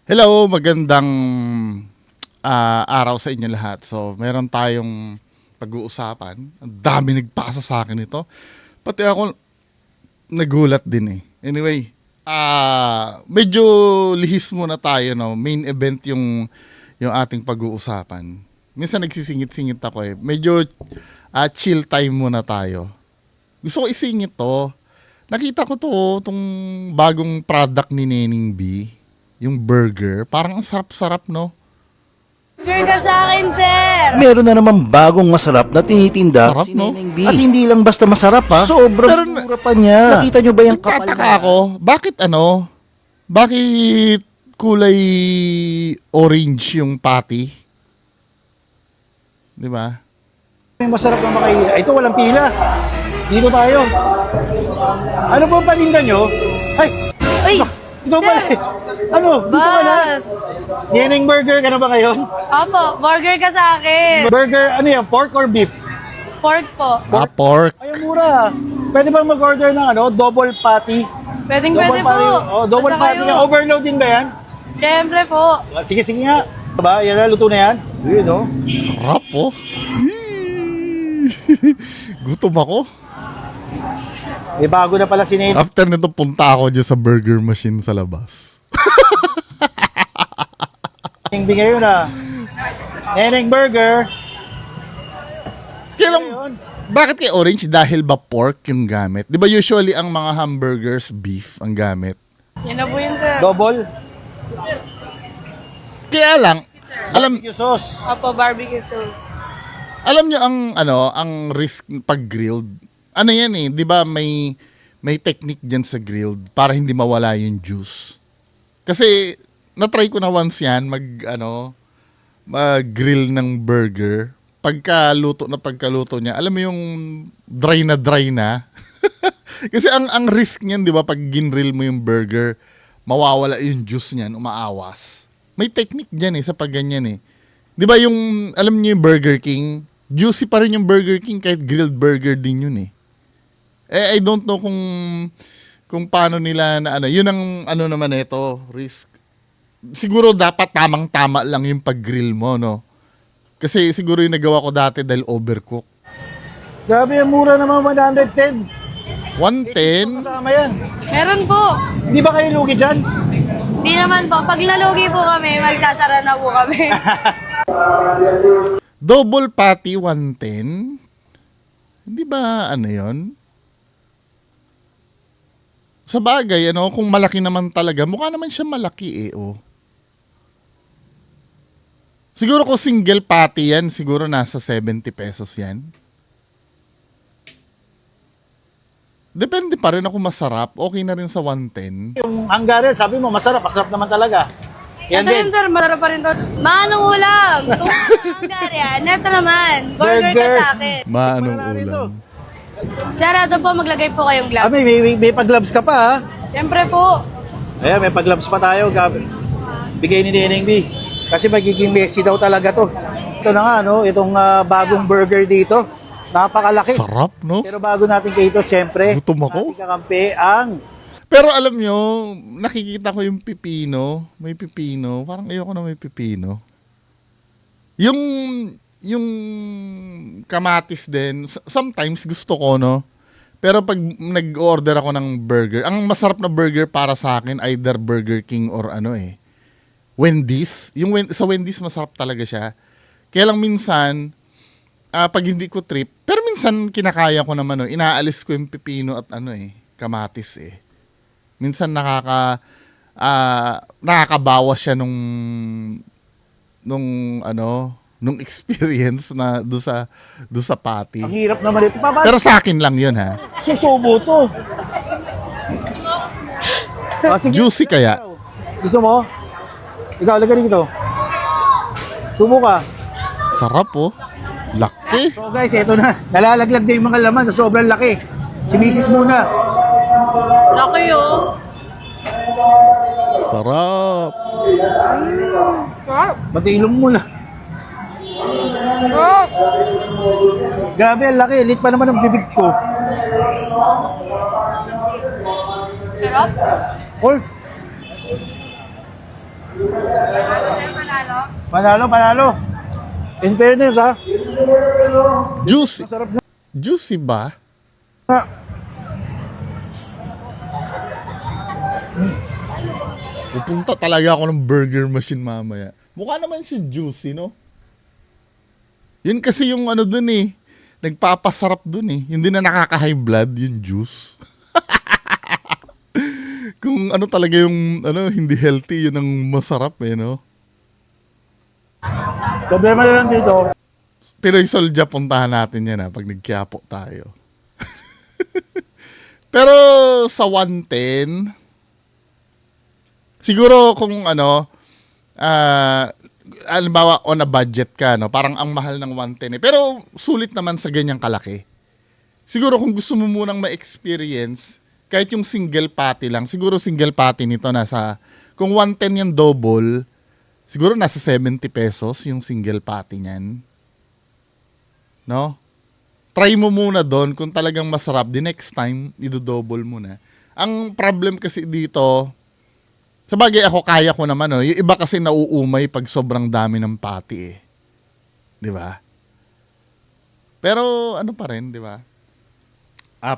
Hello, magandang araw sa inyo lahat. So, meron tayong pag-uusapan. Ang dami nagpasa sa akin ito. Pati ako nagulat din eh. Anyway, medyo lihis muna tayo, no. Main event yung ating pag-uusapan. Minsan nagsisingit-singit ako eh. Medyo chill time muna tayo. Gusto ko isingit to. Nakita ko tong bagong product ni Neneng B. Yung burger, parang ang sarap-sarap, no? Burger ka sa akin, sir! Meron na naman bagong masarap na tinitinda Sarap, si no? Neneng B. At hindi lang basta masarap ha, sobrang mura pa niya. Nakita nyo ba yung kapal Nagtataka ako, bakit kulay orange yung patty? Di ba? May masarap na makain. Ito walang pila. Dito tayo. Ano po ang paninda nyo? Ay! Uy! Ito pala eh. Ano? Dito ka na? Boss! Yeneng burger ka na ba ngayon? Opo, burger ka sa akin. Burger, ano yan? Pork or beef? Pork po. Pork. Ay, mura. Pwede bang mag-order ng double patty? Pwede Double po. patty. Oh, double Basta patty. kayo. Overload din ba yan? Siyempre po. Sige, sige nga. Ba, yan na, luto na yan. Yun, no? Sarap, oh. Gutom ako. May bago na pala si Neneng. After nito, punta ako dyan sa burger machine sa labas. B ngayon ah. Neneng burger. Kaya lang, bakit kay orange? Dahil ba pork yung gamit? Di ba usually ang mga hamburgers, beef ang gamit? Yan na po yun, sir. Double. Kaya lang, alam Barbecue sauce. Opo, barbecue sauce. nyo ang risk pag grilled. Ano yan eh, 'di ba may technique diyan sa grilled para hindi mawala yung juice. Kasi na-try ko na once 'yan mag-grill ng burger. Pagkaluto niya, alam mo yung dry na. Kasi ang risk niyan, 'di ba, pag ginrill mo yung burger, mawawala yung juice niyan, umaawas. May technique diyan eh sa pagganyan eh. 'Di ba yung alam niyo yung Burger King, juicy pa rin yung Burger King kahit grilled burger din yun eh. I don't know kung paano nila na yun ang naman ito, risk. Siguro dapat tamang-tama lang yung pag-grill mo, no? Kasi siguro yung nagawa ko dati dahil overcook. Grabe, ang mura naman 110. 110? Kasama yan. Meron po. Hindi ba kayo lugi dyan? Di naman po. Pag nalugi po kami, magsasara na po kami. Double patty 110? Hindi ba yun? Sa bagay, kung malaki naman talaga, mukha naman siya malaki eh, oh. Siguro kung single patty yan, siguro nasa 70 pesos yan. Depende pa rin ako masarap, okay na rin sa 110. Yung Hungarian, sabi mo, masarap naman talaga. Yan Ito yun, din. sir. Masarap pa rin to. Manong ulam. Kung Hungarian, ito naman. Burger ka sa akin. Maanong Wala rin to. ulam. Sir, ito po, maglagay po kayong Ah, glove. may pag-gloves ka pa ha. Siyempre po. Ayan, may pag-gloves pa tayo. Bigay ni Neneng B. Kasi magiging messy daw talaga to. Ito na nga, no? Itong bagong burger dito. Napakalaki. Sarap, no? Pero bago natin kayo ito, siyempre, Gutom ako. ating kakampi ang Pero alam nyo, nakikita ko yung pipino. May pipino. Parang ayoko na may pipino. Yung kamatis din, sometimes gusto ko, no? Pero pag nag-order ako ng burger, ang masarap na burger para sa akin, either Burger King or Wendy's. Sa Wendy's masarap talaga siya. Kaya lang minsan, pag hindi ko trip, pero minsan kinakaya ko naman, inaalis ko yung pipino at kamatis eh. Minsan nakakabawas siya nung experience na do sa patty. ang hirap naman ito. Pero sa akin lang 'yun ha. Susubo to. Sige. Juicy kaya. Gusto mo? Ikaw, lagay dito. Subo ka. Sarap oh. Laki. So guys, eto na. Nalalaglag na yung mga laman sa sobrang laki. Si Mrs. muna. Laki oh. Sarap. Matilong mo na. Grabe, ang laki. Lit pa naman ang bibig ko. Sarap. Oy, Panalo. In fairness ha. Juicy. Masarap na. Juicy ba? Pupunta talaga ako ng burger machine mamaya. Mukha naman si Juicy, no? Yun kasi yung ano dun eh. Nagpapasarap dun eh. Hindi na nakaka-high blood yung juice. Kung ano talaga yung ano, hindi healthy, yun ang masarap eh, no? Problema na lang dito. Pinoy Soldier, puntahan natin yan pag nagkiapo tayo. Pero sa 110, siguro kung ano, halimbawa on a budget ka, no? Parang ang mahal ng 110 eh. Pero sulit naman sa ganyang kalaki. Siguro kung gusto mo munang ma-experience, kahit yung single patty lang, siguro single patty nito nasa, kung 110 yung double, siguro nasa 70 pesos yung single patty niyan. No? Try mo muna doon kung talagang masarap. The next time, i-double mo na. Ang problem kasi dito, sabagay ako kaya ko naman, no? Yung iba kasi nauumay pag sobrang dami ng patty eh. 'Di ba? Pero ano pa rin, 'di ba?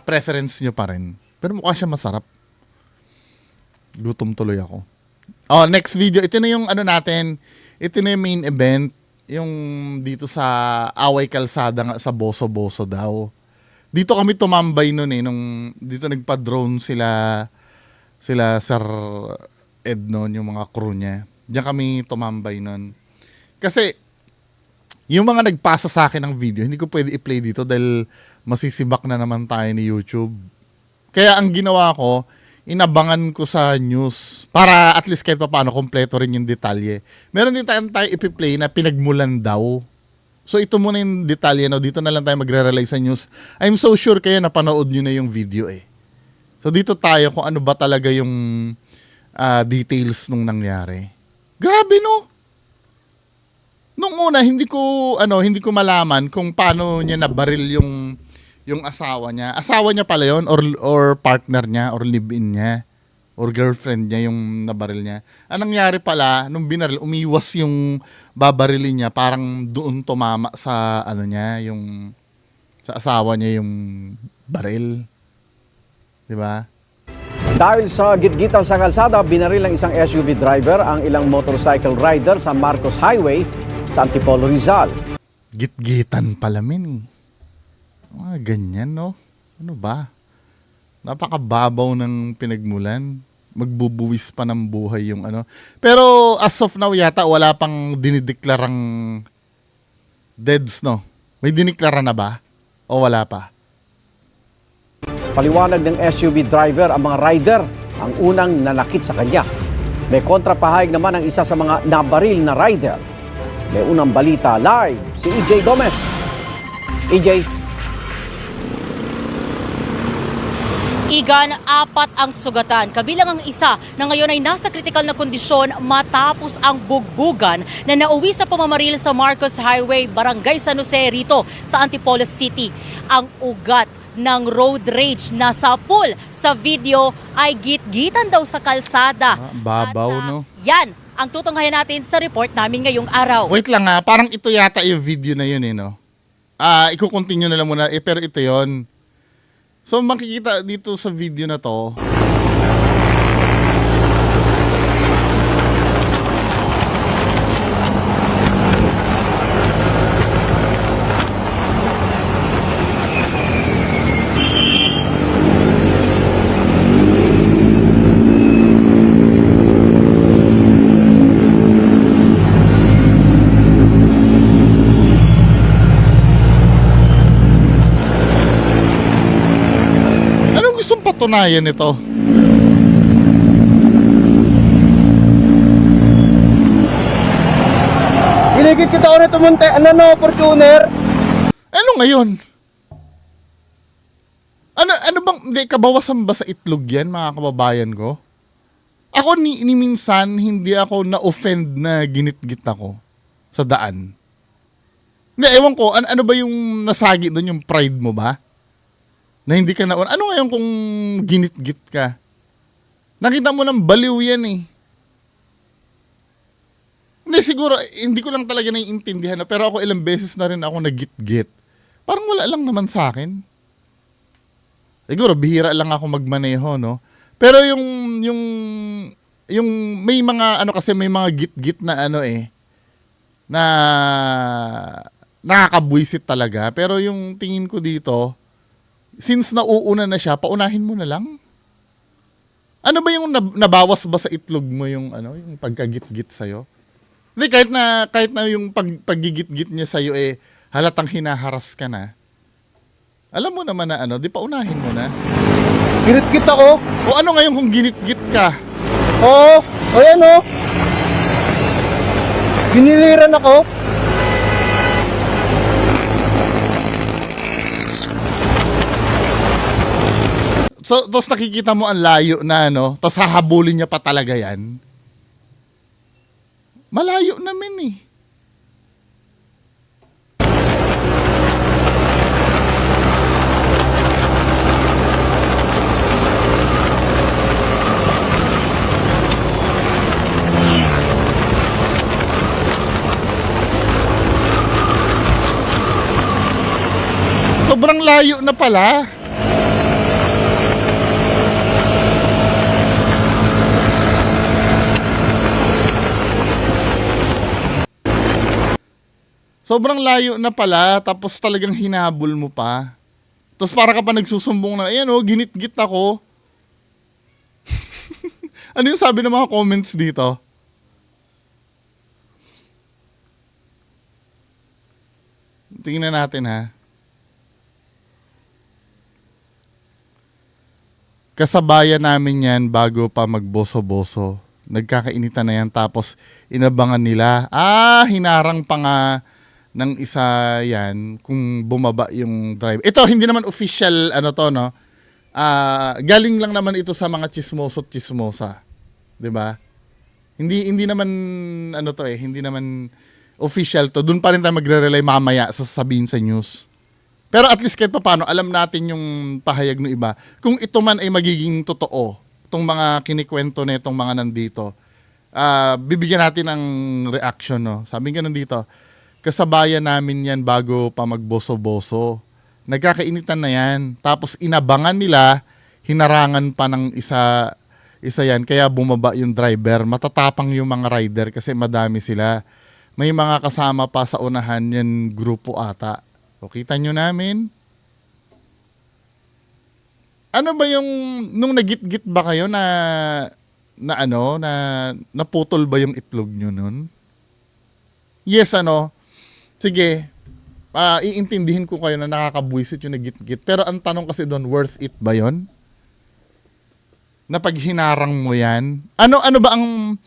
Preference nyo pa rin. Pero mukha siya masarap. Gutom tuloy ako. Oh, next video. Ito na yung ano natin. Ito na yung main event. Yung dito sa Away Kalsada nga sa Boso-Boso daw. Dito kami tumambay nun eh. Nung dito nagpa-drone sila Sir Ed nun, yung mga crew niya. Diyan kami tumambay nun. Kasi yung mga nagpasa sa akin ng video, hindi ko pwede i-play dito dahil masisibak na naman tayo ni YouTube. Kaya ang ginawa ko, inabangan ko sa news para at least kahit pa paano kompleto rin yung detalye. Meron din tayo ipi-play na pinagmulan daw. So ito muna yung detalye, no? Dito na lang tayo magre-relay sa news. I'm so sure kayo napanood nyo na yung video eh. So dito tayo kung ano ba talaga yung details nung nangyari. Grabe, no? Nung una hindi ko malaman kung paano niya nabaril yung asawa niya. Asawa niya pala yun or partner niya or live-in niya or girlfriend niya yung nabaril niya. Anong nangyari pala nung binaril, umiwas yung babarilin niya, parang doon tumama sa ano niya, yung sa asawa niya yung baril. 'Di ba? Dahil sa gitgitan sa kalsada, binaril ng isang SUV driver ang ilang motorcycle rider sa Marcos Highway sa Antipolo, Rizal. Gitgitan pala min eh. Mga ganyan, no? Ano ba? Napakababaw ng pinagmulan. Magbubuwis pa ng buhay yung ano. Pero as of now yata wala pang dinideklarang deaths, no? May diniklara na ba? O wala pa? Paliwanag ng SUV driver ang mga rider ang unang nanakit sa kanya. May kontrapahayag naman ang isa sa mga nabaril na rider. May unang balita live si EJ Gomez. EJ. Igan, 4 ang sugatan, kabilang ang isa na ngayon ay nasa kritikal na kondisyon matapos ang bugbugan na nauwi sa pamamaril sa Marcos Highway, Barangay San Jose rito sa Antipolo City. Ang ugat ng road rage na sa pool sa video ay gitgitan daw sa kalsada. Babaw, At, no? Yan ang tutunghayan natin sa report namin ngayong araw. Wait lang parang ito yata yung video na yun eh, no? Iko-continue na lang muna, pero ito yon. So makikita dito sa video na to. Patunayan ito. Ginigit kita ulit tumunte, Fortuner. Ano ngayon? Ano bang, hindi, kabawasan ba sa itlog yan, mga kababayan ko? Ako ni minsan, hindi ako na-offend na ginit-git ako sa daan. Hindi, ewan ko, ano ba yung nasagi doon, yung pride mo ba? Na hindi ka naon. Ano ngayon kung ginit-git ka? Nakita mo ng baliw yan eh. Hindi, siguro, hindi ko lang talaga naiintindihan na, pero ako ilang beses na rin ako nagit-git. Parang wala lang naman sa akin. Siguro, bihira lang ako magmaneho, no? Pero yung may mga, ano kasi, may mga git-git na ano na nakakabwisit talaga. Pero yung tingin ko dito, since nauuna na siya, paunahin mo na lang. Ano ba yung nabawas ba sa itlog mo yung ano, yung pagkagit-git sa'yo? Hindi, kahit na yung paggigit-git niya sa'yo halatang hinaharas ka na. Alam mo naman na ano, di paunahin mo na. Ginit-git ako. O ano ngayon kung ginit-git ka? Oo. Ayan o. Giniliran ako. So, tapos nakikita mo ang layo na, ano, tapos hahabulin niya pa talaga yan. Malayo namin Sobrang layo na pala. Sobrang layo na pala, tapos talagang hinabol mo pa. Tapos para ka pa nagsusumbong na, ayan ginit-git ako. Ano yung sabi ng mga comments dito? Tingnan natin ha. Kasabayan namin yan bago pa magboso-boso. Nagkakainitan na yan tapos inabangan nila. Hinarang pa nga ng isa yan kung bumaba yung driver. Ito, hindi naman official ano to, no? Galing lang naman ito sa mga chismoso at chismosa. 'Di ba? Hindi naman ano to hindi naman official to. Doon pa rin tayo magre-rely mamaya sa sasabihin sa news. Pero at least kahit paano, alam natin yung pahayag ng iba. Kung ito man ay magiging totoo, itong mga kinikwento na itong mga nandito, bibigyan natin ng reaction, no? Sabi nga nandito, kasabayan namin yan bago pa magboso-boso. Nagkakainitan na yan. Tapos inabangan nila, hinarangan pa ng isa yan. Kaya bumaba yung driver. Matatapang yung mga rider kasi madami sila. May mga kasama pa sa unahan yan, grupo ata. O kita nyo namin. Ano ba yung, nung nagit-git ba kayo na naputol ba yung itlog nyo nun? Yes, sige, iintindihin ko kayo na nakakabwisit yung nagit-git. Pero ang tanong kasi doon, worth it ba yon? Na pag hinarang mo yan? Ano ba ang,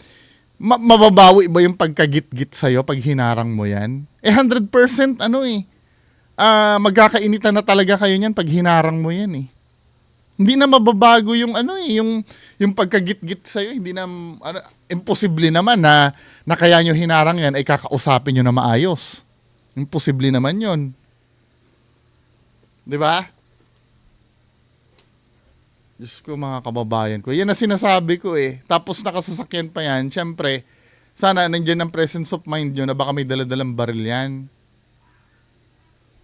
mababawi ba yung pagkagit-git sa'yo pag hinarang mo yan? 100% magkakainitan na talaga kayo niyan pag hinarang mo yan Hindi na mababago yung yung pagkagit-git sa iyo, hindi na imposible naman na kaya nyo hinarang yan ay kakausapin nyo na maayos. Imposible naman 'yon. 'Di ba? Diyos ko, mga kababayan ko. Yan ang sinasabi ko Tapos nakasasakyan pa yan. Siyempre, sana nandiyan ang presence of mind nyo na baka may daladalang baril yan.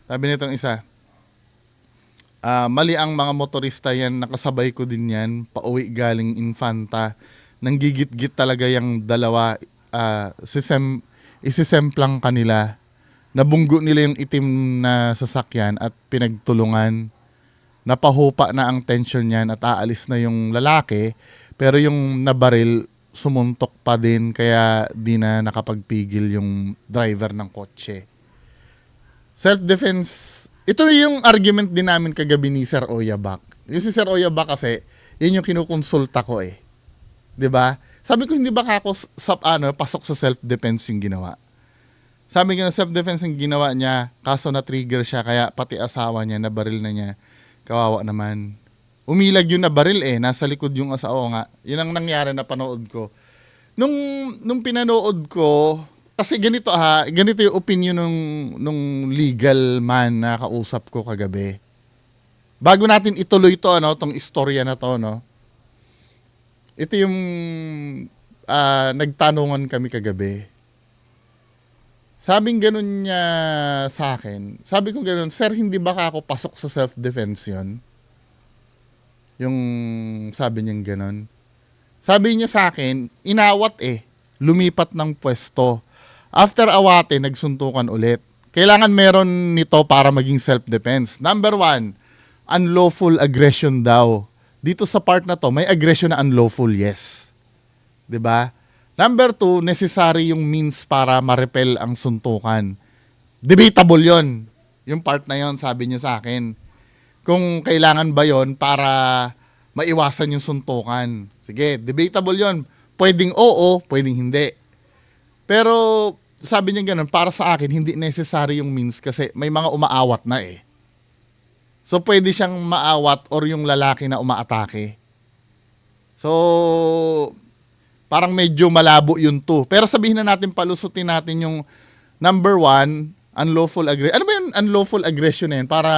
Sabi nitong isa, mali ang mga motorista yan, nakasabay ko din yan, pauwi galing Infanta. Nanggigit-git talaga yung dalawa, isisemplang kanila. Nabunggo nila yung itim na sasakyan at pinagtulungan. Napahupa na ang tension niyan at aalis na yung lalaki, pero yung nabaril sumuntok pa din kaya di na nakapagpigil yung driver ng kotse. Self-defense, ito yung argument din namin kagabi ni Sir Oyabak. Yung si Sir Oyabak kasi, yun yung kinukonsulta ko 'Di ba? Sabi ko, hindi ba ako pasok sa self-defense yung ginawa? Sabi ko, self-defense yung ginawa niya, kaso na-trigger siya, kaya pati asawa niya, nabaril na niya. Kawawa naman. Umilag yung nabaril nasa likod yung asawa nga. Yun ang nangyari na panood ko. Nung pinanood ko, kasi ganito ganito yung opinion nung legal man na kausap ko kagabi. Bago natin ituloy to, tong istorya na to, Ito yung nagtanungan kami kagabi. Sabing ganun niya sa akin. Sabi ko ganun, sir, hindi ba ako pasok sa self-defense yun? Yung sabi niyang ganun. Sabi niya sa akin, inawat lumipat ng pwesto. After awate, nagsuntukan ulit. Kailangan meron nito para maging self-defense. Number 1, unlawful aggression daw. Dito sa part na to, may aggression na unlawful, yes. 'Di ba? Number 2, necessary yung means para ma-repel ang suntukan. Debatable yon. Yung part na yon, sabi niya sa akin. Kung kailangan ba yon para maiwasan yung suntukan. Sige, debatable yon. Pwedeng oo, pwedeng hindi. Pero sabi niya ganun, para sa akin, hindi necessary yung means kasi may mga umaawat na So, pwede siyang maawat or yung lalaki na umaatake. So, parang medyo malabo yun to. Pero sabihin na natin, palusutin natin yung number 1, unlawful aggression. Ano ba yung unlawful aggression na yun? Para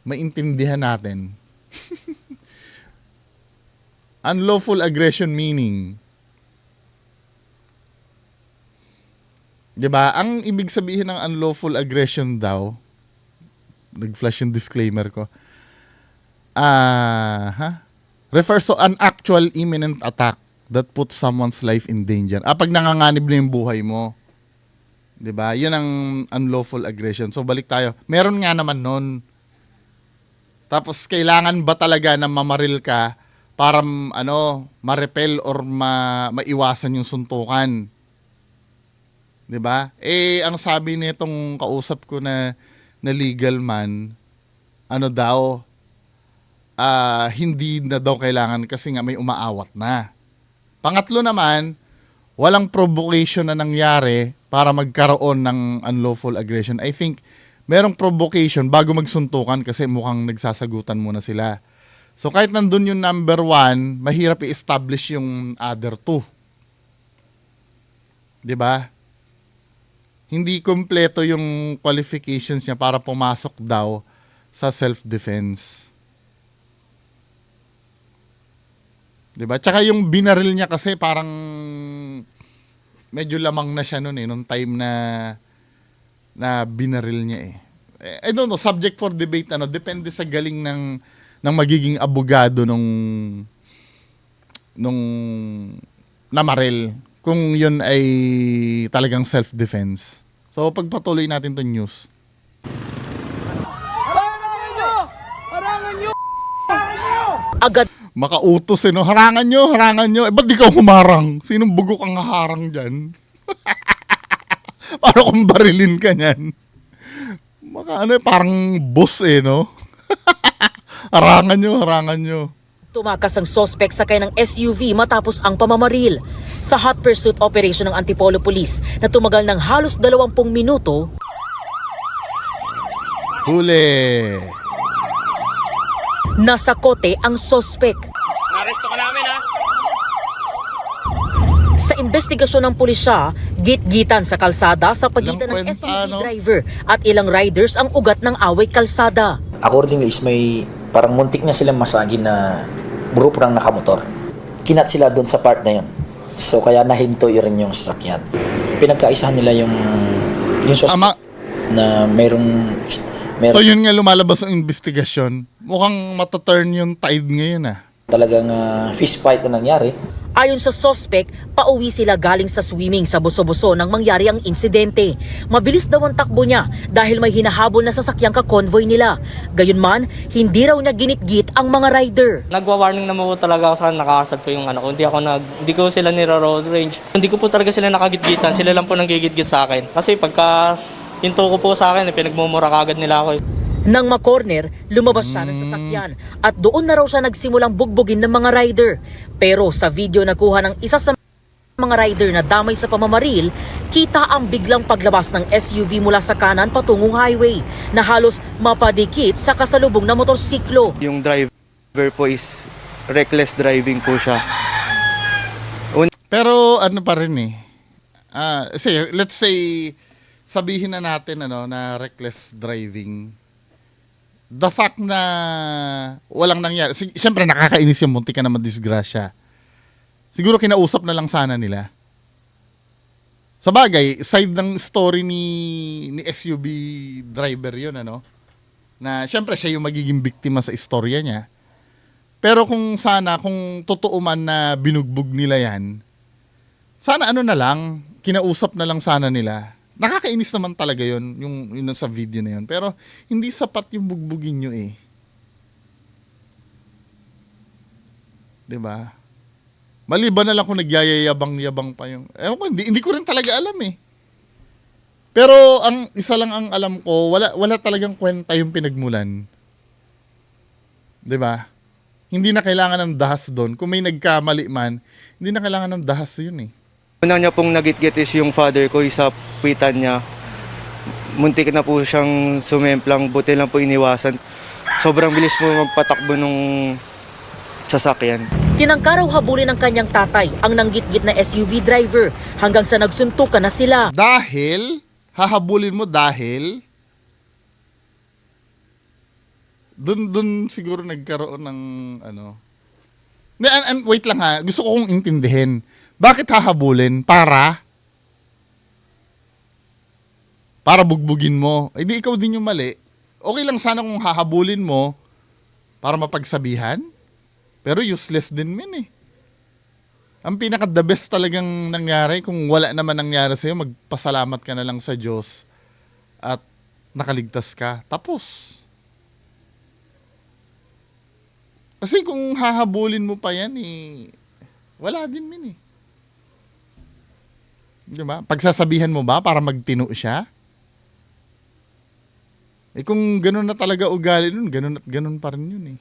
maintindihan natin. Unlawful aggression meaning, 'di ba? Ang ibig sabihin ng unlawful aggression daw, nag-flash yung disclaimer ko. Refers to an actual imminent attack that puts someone's life in danger. Pag nanganganib na yung buhay mo. 'Di ba? 'Yun ang unlawful aggression. So balik tayo. Meron nga naman nun. Tapos kailangan ba talaga na mamaril ka para ma-repel or maiwasan yung suntukan? 'Di ba? Ang sabi nitong kausap ko na legal man, hindi na daw kailangan kasi nga may umaawat na. Pangatlo naman, walang provocation na nangyari para magkaroon ng unlawful aggression. I think merong provocation bago magsuntukan kasi mukhang nagsasagutan muna sila. So kahit nandun yung number 1, mahirap i-establish yung other 2. 'Di ba? Hindi kompleto yung qualifications niya para pumasok daw sa self-defense. 'Di ba? Tsaka yung binaril niya kasi parang medyo lamang na siya noon nung time na binaril niya I don't know, subject for debate depende sa galing ng magiging abogado nung namaril kung yun ay talagang self-defense. So pagpatuloy natin 'tong news. Agad Makautos no? Harangan nyo. Ba't di ka humarang? Sinong bugok ang haharang dyan? Para kung barilin ka nyan. Parang boss no? harangan nyo. tumakas ang sospek sakay ng SUV matapos ang pamamaril. Sa hot pursuit operation ng Antipolo Police na tumagal ng halos 20 minuto, Huli! nasa kote ang sospek. Aresto ka namin ha. Sa investigasyon ng pulisya, git-gitan sa kalsada sa pagitan ng Ilang kwenta, SUV no? driver at ilang riders ang ugat ng away kalsada. Accordingly is may parang muntik na silang masagin na grupo ng nakamotor. Kinat sila doon sa part na yun. So kaya nahinto rin yung sasakyan. Pinagkaisahan nila yung suspect Ama. na merong So yun nga lumalabas ang investigasyon. Mukhang mataturn yung tide ngayon talagang fist fight na nangyari. Ayon sa sospek, pauwi sila galing sa swimming sa Buso-Buso nang mangyari ang insidente. Mabilis daw ang takbo niya dahil may hinahabol na sasakyang ka-convoy nila. Gayunman, hindi raw niya ginit-git ang mga rider. Nagwa-warning naman po talaga ako sa nakakasad po yung ko. Hindi ko sila niro-road range. Hindi ko po talaga sila nakagitgitan. Sila lang po nanggigitgit sa akin. Kasi pagka hinto ko po sa akin, pinagmumura kagad nila ako. Nang makorner, lumabas siya ng sasakyan at doon na raw siya nagsimulang bugbugin ng mga rider. Pero sa video na kuha ng isa sa mga rider na damay sa pamamaril, kita ang biglang paglabas ng SUV mula sa kanan patungong highway na halos mapadikit sa kasalubong na motorsiklo. Yung driver po is reckless driving po siya. Pero ano pa rin let's say sabihin na natin na reckless driving. The fact na walang nangyari. Siyempre nakakainis yung munti ka na madisgrasya. Siguro kinausap na lang sana nila. Sa bagay, side ng story ni SUV driver yun, ano? Na syempre siya yung magiging biktima sa istorya niya. Pero kung totoo man na binugbog nila yan, sana ano na lang, kinausap na lang sana nila. Nakakainis naman talaga yun, yung sa video na yun. Pero hindi sapat yung bugbugin nyo eh. 'Di ba? Maliban na lang kung nagyayabang-yabang pa yung... Ewan ko, hindi ko rin talaga alam eh. Pero ang isa lang ang alam ko, wala talagang kwenta yung pinagmulan. 'Di ba? Hindi na kailangan ng dahas doon. Kung may nagkamali man, hindi na kailangan ng dahas yun eh. Una niya pong nagit-git is yung father ko, isa puwitan niya. Muntik na po siyang sumemplang, buti lang po iniwasan. Sobrang bilis po magpatakbo nung sasakyan. Tinangkaraw habulin ng kanyang tatay ang nanggit-git na SUV driver hanggang sa nagsuntukan na sila. Dahil, hahabulin mo dahil, dun siguro nagkaroon ng ano. Wait lang ha, gusto ko kong intindihin. Bakit hahabulin? Para bugbugin mo. Eh di ikaw din yung mali. Okay lang sana kung hahabulin mo para mapagsabihan. Pero useless din min eh. Ang pinaka-the best talagang nangyari, kung wala naman nangyari sa'yo, magpasalamat ka na lang sa Diyos at nakaligtas ka. Tapos. Kasi kung hahabulin mo pa yan eh, wala din min eh. Diba? Pagsasabihan mo ba para magtino siya? Eh kung ganun na talaga ugali nun, ganun at ganun pa rin yun eh.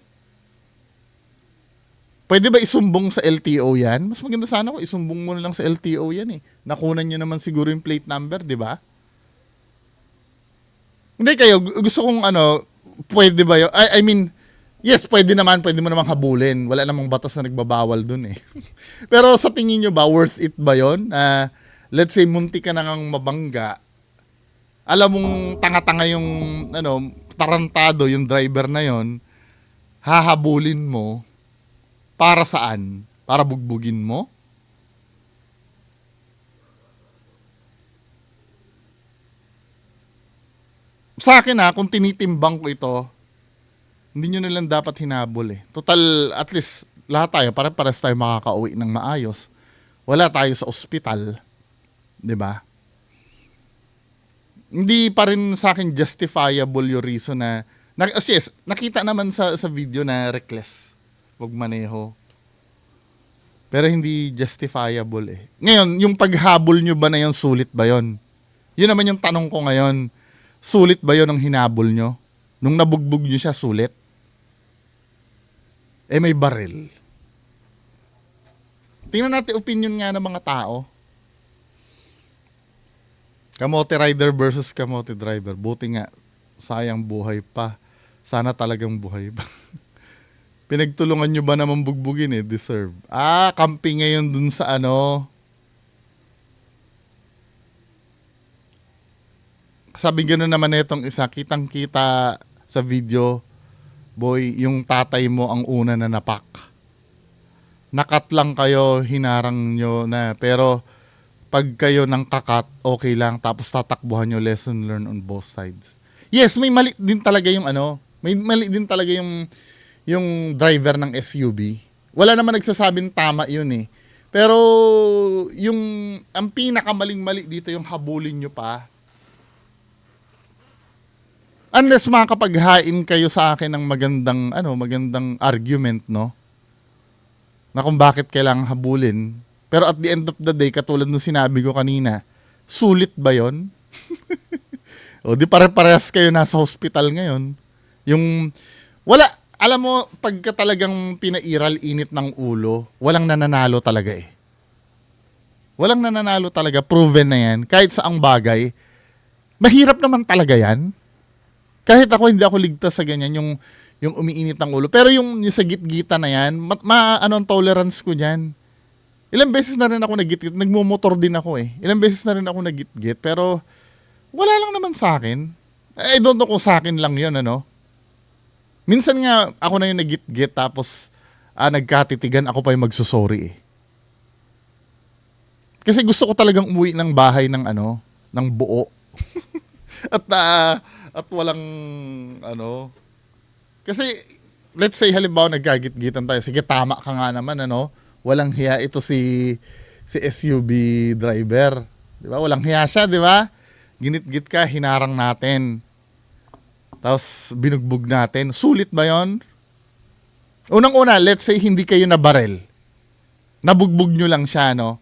Pwede ba isumbong sa LTO yan? Mas maganda sana kung isumbong mo na lang sa LTO yan eh. Nakunan nyo naman siguro yung plate number, di ba? Hindi kayo, gusto kong pwede ba yun? I mean, yes, pwede mo namang habulin. Wala namang batas na nagbabawal dun eh. Pero sa tingin nyo ba, worth it ba yun? Let's say, munti ka na ngang mabangga. Alam mong tanga-tanga yung, tarantado yung driver na yon, hahabulin mo, para saan? Para bugbugin mo? Sa akin kung tinitimbang ko ito, hindi nyo nilang dapat hinabol eh. Total, at least, lahat tayo, pare-pares tayo makakauwi ng maayos. Wala tayo sa ospital. 'Di ba? Hindi pa rin sa akin justifiable yung reason na yes, nakita naman sa video na reckless. Wag maneho. Pero hindi justifiable eh. Ngayon, yung paghabol nyo ba na yun, sulit ba yun? Yun naman yung tanong ko ngayon. Sulit ba yun ang hinabol nyo? Nung nabugbog nyo siya, sulit? Eh may baril. Tingnan natin opinion nga ng mga tao. Kamote rider versus kamote driver. Buti nga, sayang buhay pa. Sana talagang buhay pa. Pinagtulungan nyo ba naman bugbugin eh? Deserve. Camping ngayon dun sa Sabi gano'n naman na itong isa, kitang-kita sa video, boy, yung tatay mo ang una na napak. Nakat lang kayo, hinarang nyo na, pero pag kayo ng kakat, okay lang, tapos tatakbuhan nyo, lesson learned on both sides. Yes, may mali din talaga yung may mali din talaga yung driver ng SUV. Wala naman nagsasabing tama yun eh. Pero ang pinakamaling-mali dito yung habulin nyo pa. Unless makakapaghain kayo sa akin ng magandang argument, no? Na kung bakit kailangang habulin. Pero at the end of the day, katulad ng sinabi ko kanina, sulit ba yon? O di pare-parehas kayo nasa hospital ngayon. Alam mo, pagka talagang pinairal init ng ulo, walang nananalo talaga eh. Walang nananalo talaga, proven na yan. Kahit saang bagay, mahirap naman talaga yan. Kahit ako, hindi ako ligtas sa ganyan, yung umiinit ng ulo. Pero yung sa git-gita na yan, ang tolerance ko dyan. Ilang beses na rin ako nagit-git, nagmumotor din ako eh. Ilang beses na rin ako nagit-git, pero wala lang naman sa akin. I don't know kung sa akin lang yun, Minsan nga, ako na yung nagit-git, tapos nagkatitigan, ako pa yung magsusorry eh. Kasi gusto ko talagang umuwi ng bahay ng ano, ng buo. at walang ano. Kasi let's say halimbawa nagkagit-gitan tayo. Sige, tama ka nga naman ano. Walang hiya ito si SUV driver. 'Di ba? Walang hiya siya, 'di ba? Ginit-git ka, hinarang natin. Tapos binugbog natin. Sulit ba 'yon? Unang-una, let's say hindi kayo nabarel. Nabugbog nyo lang siya, no?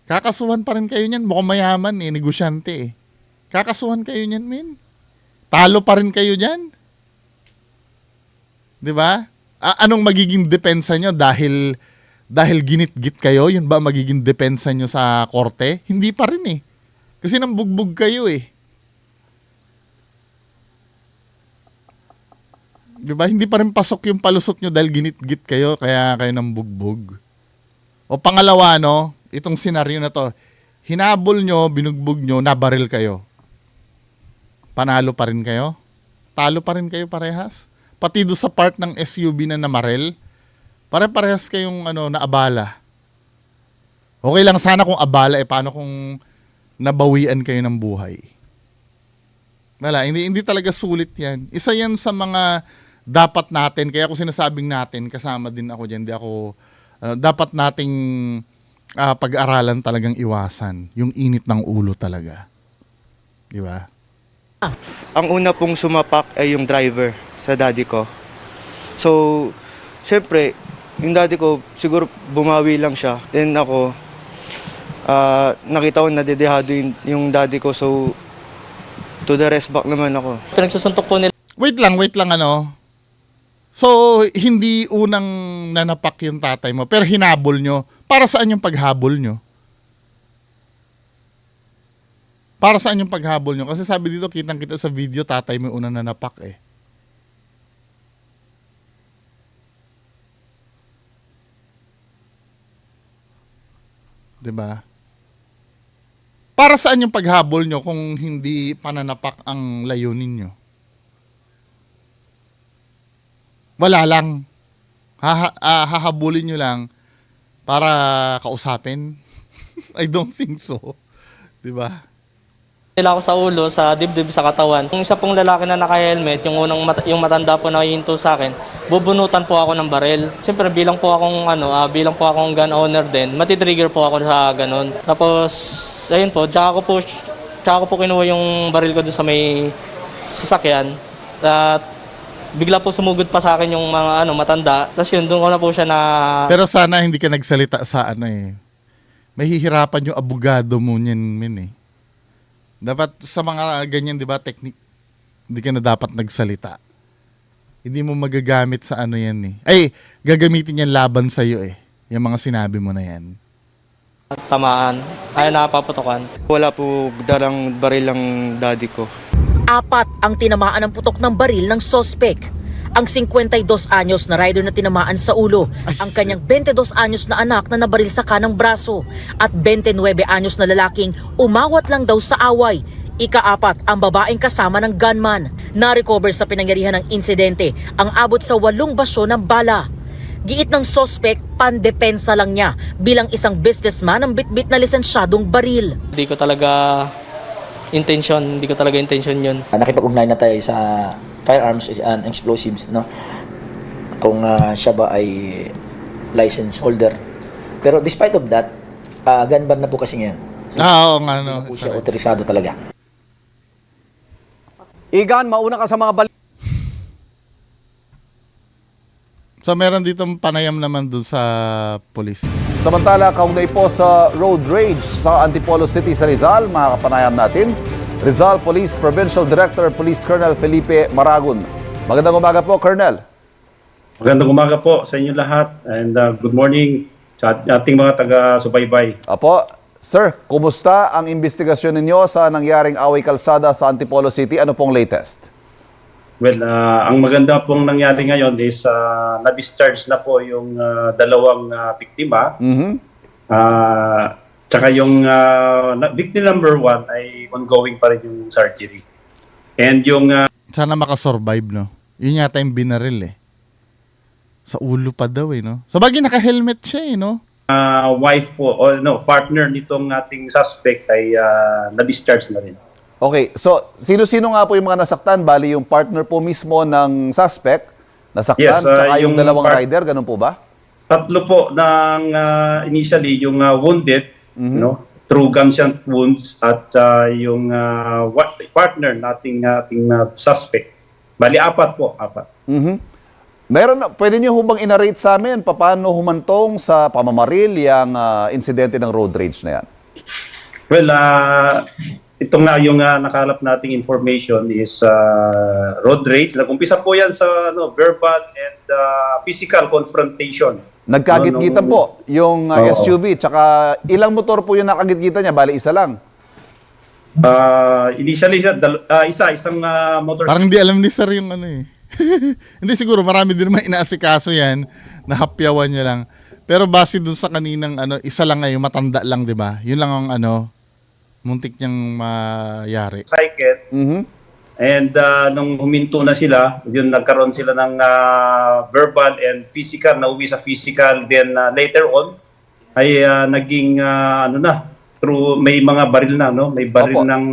Kakasuhan pa rin kayo niyan. Mukhang mayaman eh, negosyante eh. Kakasuhan kayo niyan, men. Talo pa rin kayo diyan. 'Di ba? Anong magiging depensa nyo dahil ginit-git kayo? Yun ba magiging depensa nyo sa korte? Hindi pa rin eh. Kasi nambugbog kayo eh. 'Di ba? Hindi pa rin pasok yung palusot nyo dahil ginit-git kayo kaya kayo nambugbog. O pangalawa, no, itong senaryo na to, hinabol nyo, binugbog nyo, nabaril kayo. Panalo pa rin kayo? Talo pa rin kayo parehas? Pati do sa part ng SUV na namaril, pare-parehas kayong naabala. Okay lang sana kung abala, paano kung nabawian kayo ng buhay? Wala, hindi talaga sulit yan. Isa yan sa mga dapat natin, kaya ako sinasabing natin, kasama din ako dyan, dapat nating pag-aralan talagang iwasan. Yung init ng ulo talaga. Di ba? Ang una pong sumapak ay yung driver sa daddy ko. So, syempre, yung daddy ko, siguro bumawi lang siya. Then ako, nakita ko nadedehado yung daddy ko. So, to the rest back naman ako. Pinagsusuntok po nila. Wait lang ano. So, hindi unang nanapak yung tatay mo, pero hinabol nyo. Para saan yung paghabol nyo? Para saan yung paghabol nyo? Kasi sabi dito, kitang-kita sa video, tatay mo unang nanapak eh. Diba? Para saan yung paghabol nyo kung hindi pananapak ang layunin nyo? Wala lang. Hahabulin nyo lang para kausapin? I don't think so. Diba? Nila ako sa ulo, sa dibdib, sa katawan. Yung isa pong lalaki na naka-helmet, yung matanda po na hinto sa akin, bubunutan po ako ng baril. Siyempre bilang po akong gun owner din, matitrigger po ako sa ganun. Tapos ayun po, tsaka ko po kinuha yung baril ko doon sa may sasakyan. At bigla po sumugod pa sa akin yung mga matanda. Tapos yun, doon ko na po siya na... Pero sana hindi ka nagsalita sa mahihirapan yung abogado mo niyan, men eh. Dapat sa mga ganyan, di ba, technique, hindi ka na dapat nagsalita. Hindi mo magagamit sa yan eh. Ay, gagamitin yan laban sa'yo eh. Yung mga sinabi mo na yan. Tamaan. Ay, napaputokan. Wala po darang baril ang daddy ko. 4 ang tinamaan ng putok ng baril ng sospek. Ang 52 anyos na rider na tinamaan sa ulo, ang kanyang 22 anyos na anak na nabaril sa kanang braso, at 29 anyos na lalaking umawat lang daw sa away. Ika-4 ang babaeng kasama ng gunman. Na-recover sa pinangyarihan ng insidente ang abot sa 8 basyo ng bala. Giit ng sospek, pandepensa lang niya bilang isang businessman ang bitbit na lisensyadong baril. Hindi ko talaga intention yun. Nakipag-ugnay na tayo sa firearms and explosives, no? Kung siya ba ay license holder. Pero despite of that, gun ban na po kasi ngayon. So, Oo nga, hindi na po siya otorisado talaga. Igan, mauna ka sa mga balita. So meron ditong panayam naman doon sa police. Samantala, kaugnay po sa road rage sa Antipolo City sa Rizal, mga kapanayam natin, Rizal Police Provincial Director Police Colonel Felipe Maragon. Magandang umaga po, Colonel. Magandang umaga po sa inyo lahat and good morning sa ating mga taga-subaybay. Apo, sir, kumusta ang investigasyon ninyo sa nangyaring away kalsada sa Antipolo City? Ano pong latest? Well, ang maganda pong nangyari ngayon is na-discharge na po yung dalawang biktima. Tsaka yung victim number 1 ay ongoing pa rin yung surgery. And yung... Sana makasurvive, no? Yun yata yung binaril eh. Sa ulo pa daw eh, no? So bagay naka-helmet siya eh, no? wife po, o no, partner nitong ating suspect ay na-discharge na rin. Okay, so sino-sino nga po yung mga nasaktan? Bali yung partner po mismo ng suspect, nasaktan, Yes, tsaka yung yung dalawang rider, ganun po ba? Tatlo po ng initially yung wounded, no, through gunshot wounds at yung partner nating suspect. Bali apat po, apat. Pwede niyo hubang inarate sa amin paano humantong sa pamamaril yung insidente ng road rage na yan? Well, ito nga yung nakalap nating information is road rage. Nag-umpisa po yan sa verbal and physical confrontation. Nagkagit-gitan po yung SUV, tsaka ilang motor po yung nakagit-gitan niya? Bali, isa lang. Initially, isang motor. Parang hindi alam ni Sir yung ano eh. Hindi siguro, marami din naman inaasikaso yan, nahapyawan niya lang. Pero base dun sa kaninang isa lang ngayon, matanda lang, di ba? Yun lang ang muntik niyang mayari. Cycle. And nung huminto na sila, yun nagkaroon sila ng verbal and physical, nauwi sa physical. Then later on, ay naging through may mga baril na, no? May baril ng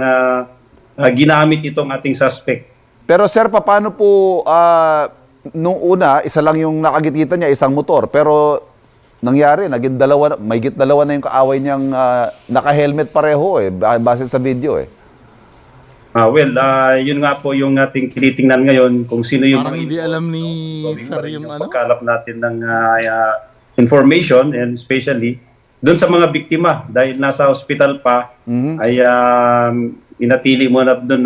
ginamit itong ating suspect. Pero sir, paano po, nung una, isa lang yung nakagit-gitan niya, isang motor. Pero nangyari, naging dalawa na yung kaaway niyang naka-helmet pareho base sa video Well, yun nga po yung ating tinitingnan ngayon kung sino yung parang hindi alam ni Sir yung pagkalap natin ng information, and especially doon sa mga biktima dahil nasa hospital pa ay inatili muna doon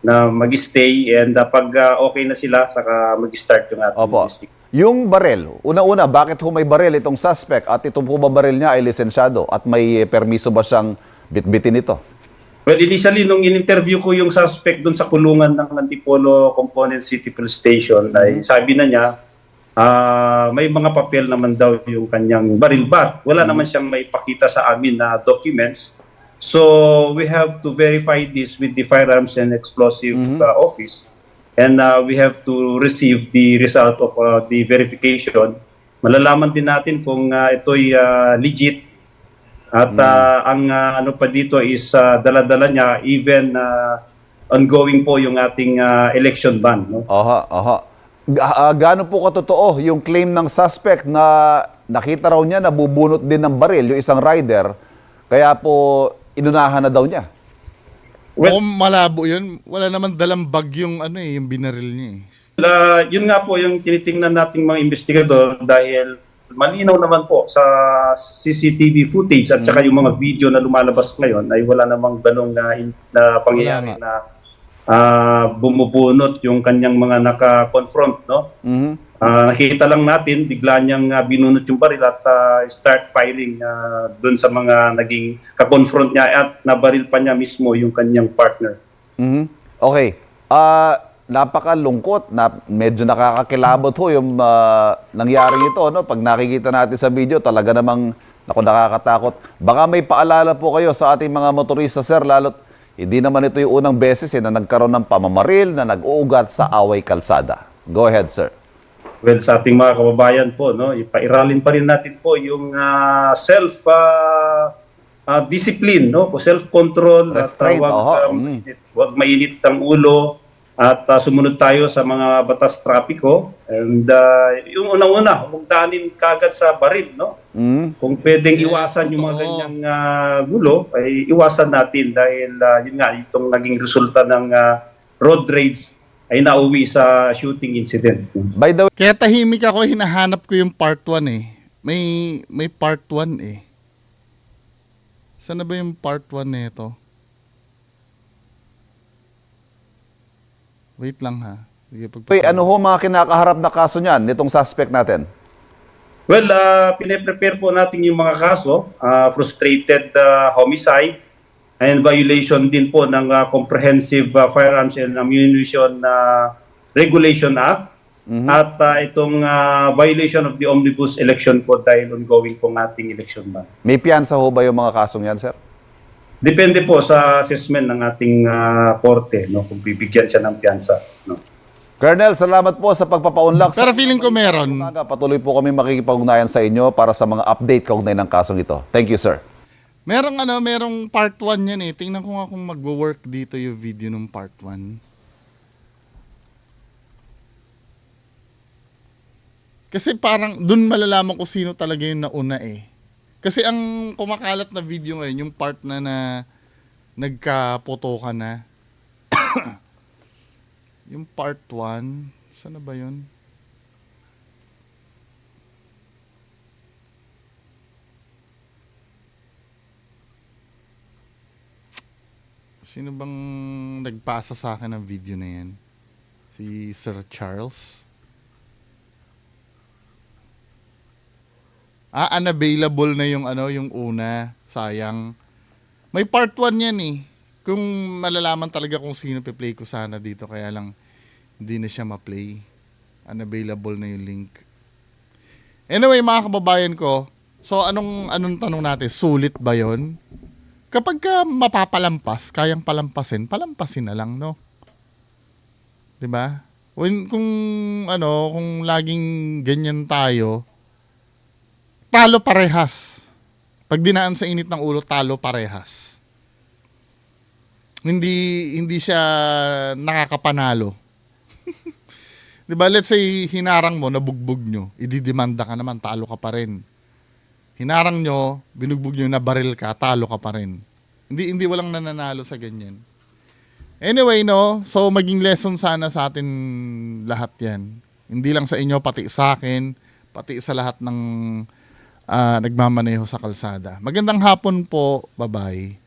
na mag-stay, and pag okay na sila saka mag-start yung ating investigation. Yung barel, una-una, bakit may barel itong suspect at itong barel niya ay lisensyado at may permiso ba siyang bitbitin ito? Well, initially, nung in-interview ko yung suspect doon sa kulungan ng Antipolo Component City Police Station, ay sabi na niya, may mga papel naman daw yung kanyang baril, but wala naman siyang may pakita sa amin na documents. So we have to verify this with the Firearms and Explosive Office, and we have to receive the result of the verification. Malalaman din natin kung ito'y legit. At ang pa dito is dala-dala niya, even ongoing po yung ating election ban. No? Gaano po katotoo yung claim ng suspect na nakita raw niya nabubunot din ng baril yung isang rider, kaya po inunahan na daw niya? Well, malabo yun. Wala naman dalang bag yung yung binaril niya Yun nga po yung tinitingnan nating mga investigador, dahil malinaw naman po sa CCTV footage at saka yung mga video na lumalabas ngayon ay wala namang ganong na pangyayari na bumubunot yung kanyang mga naka-confront, no? Nakita lang natin, bigla niyang binunot yung baril at start firing doon sa mga naging ka-confront niya, at nabaril pa niya mismo yung kanyang partner. Okay. Napakalungkot, medyo nakakakilabot yung nangyaring ito. No? Pag nakikita natin sa video, talaga namang nakakatakot. Baka may paalala po kayo sa ating mga motorista, sir, lalo't hindi naman ito yung unang beses na nagkaroon ng pamamaril na nag-uugat sa away kalsada. Go ahead, sir. Well, sa ating mga kababayan po, no, ipairalin pa rin natin po yung self-discipline, no, self-control, restraint, wag mainit ang ulo, at sumunod tayo sa mga batas trapiko. And yung unang-una, huwag dahanin kagad sa baril, no? Kung pwedeng iwasan yung mga ganyang gulo, ay iwasan natin, dahil yun nga, itong naging resulta ng road rage ay nauwi sa shooting incident. By the way, kaya tahimik ako, hinahanap ko yung part 1 May part 1 Saan na ba yung part 1 nito? Wait lang ha. ano ho mga kinakaharap na kaso niyan, nitong suspect natin? Well, pine-prepare po natin yung mga kaso, frustrated homicide, and violation din po ng Comprehensive Firearms and Ammunition Regulation Act, at itong violation of the Omnibus Election Code, dahil ongoing pong ating election ban. May piyansa ho ba yung mga kasong yan, sir? Depende po sa assessment ng ating korte, no, kung bibigyan siya ng piyansa. No? Colonel, salamat po sa pagpapaunlak. Pero feeling ko meron. Patuloy po kami makikipag-ugnayan sa inyo para sa mga update kaugnay ng kasong ito. Thank you, sir. Merong part 1 yan eh. Tingnan ko nga kung mag-work dito yung video ng part 1. Kasi parang dun malalaman ko sino talaga yung nauna eh. Kasi ang kumakalat na video ngayon, yung part na nagkapoto ka na. Yung part 1, saan na ba yun? Sino bang nagpasa sa akin ng video na yan? Si Sir Charles? Unavailable na yung yung una. Sayang. May part 1 yan eh. Kung malalaman talaga kung sino pe-play ko sana dito, kaya lang hindi na siya ma-play. Unavailable na yung link. Anyway, mga kababayan ko, so anong tanong natin? Sulit ba yon? Kapag ka mapapalampas, kayang palampasin na lang, no? 'Di ba? Kung laging ganyan tayo, talo parehas. Pag dinaan sa init ng ulo, talo parehas. Hindi siya nakakapanalo. 'Di ba? Let's say hinarang mo, nabugbog nyo, ididemanda ka naman, talo ka pa rin. Hinarang nyo, binugbog nyo, nabaril ka, talo ka pa rin. Hindi walang nananalo sa ganyan. Anyway, no, so maging lesson sana sa atin lahat 'yan. Hindi lang sa inyo, pati sa akin, pati sa lahat ng nagmamaneho sa kalsada. Magandang hapon po, bye-bye.